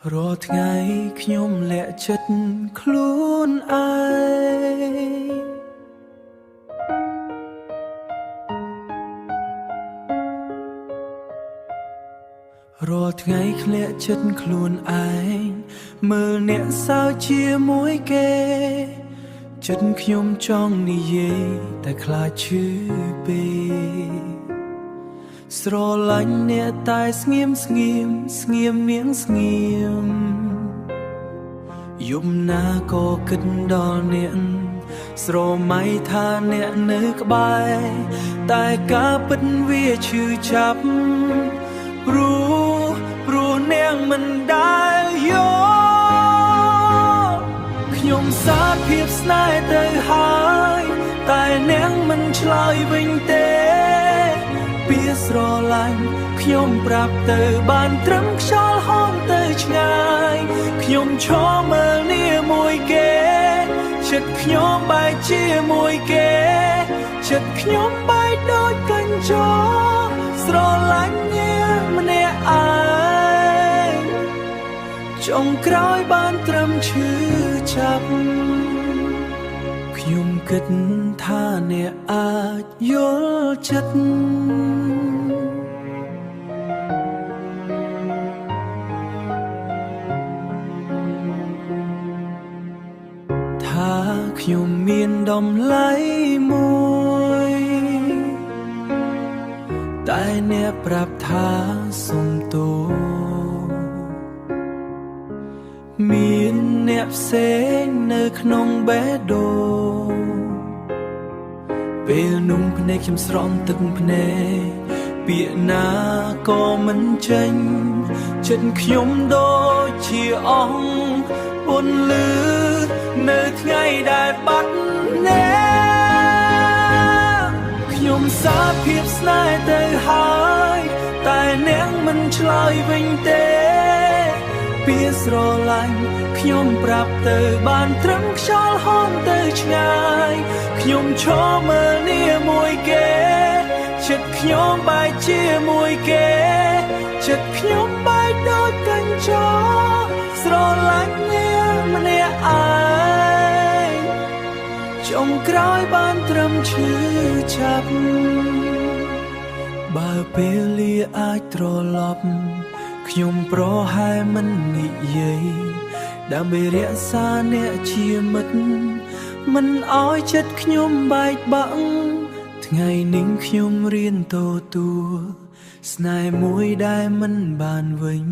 រាល់ថ្ងៃខ្ញុំលាក់ចិត្តខ្លួនឯងរាល់ថ្ងៃធ្លាក់ចិត្តខ្លួនឯងមើលអ្នកសើចជាមួយគេចិត្តខ្ញុំចង់និយាយតែខ្លាចឈឺពេកស្រឡាញ់អ្នកតែស្ងៀមស្ងៀមស្ងៀមនាងស្ងៀមយប់ណាក៏គិតដល់អ្នកស្រមៃថាអ្នកនៅក្បែរតែការពិតវាឈឺចាប់ព្រោះអ្នកមិនដែលយកខ្ញុំសារភាពស្នេហ៍ទៅហើយតែអ្នកមិនឆ្លើយវិញទេពាក្យស្រឡាញ់ខ្ញុំប្រាប់ទៅបានត្រឹមខ្យល់ហោមទៅឆ្ងាយខ្ញុំឈរមើលនាមួយគេចិត្តខ្ញុំបែកជាមួយគេចិត្តខ្ញុំបែកដូចកញ្ចក់ស្រឡាញ់អ្នកម្នាក់ឯងចុងក្រោយបានត្រឹមឈឺចាប់ខ្ញុំគិតថាអ្នកអាចយល់ចិត្តថាខ្ញុំមានតម្លៃមួយតែអ្នកប្រាប់ថាសុំទោសមានអ្នកផ្សេងនៅក្នុងបេះដូងពេលនោះភ្នែកខ្ញុំស្រង់ទឹកភ្នែកពាក្យណាក៏មិនចេញចិត្តខ្ញុំដូចជាអស់ពន្លឺនៅថ្ងៃដែលបាត់អ្នកខ្ញុំសារភាពស្នេហ៍ទៅហើយតែអ្នកមិនឆ្លើយវិញទេពាក្យស្រឡាញ់ខ្ញុំប្រាប់ទៅបានត្រឹមខ្យល់ហោមទៅឆ្ងាយខ្ញុំឈរមើលនាមួយគេចិត្តខ្ញុំបែកជាមួយគេចិត្តខ្ញុំបែកដូចកញ្ចក់ស្រឡាញ់អ្នកម្នាក់ឯងចុងក្រោយបានត្រឹមឈឺចាប់បើពេលលាអាចត្រឡប់ខ្ញុំប្រហែលមិននិយាយដើម្បីរក្សាអ្នកជាមិត្តមិនឲ្យចិត្តខ្ញុំបែកបាក់ថ្ងៃនេះខ្ញុំរៀនទទួលស្នេហ៍មួយដែលមិនបានវិញ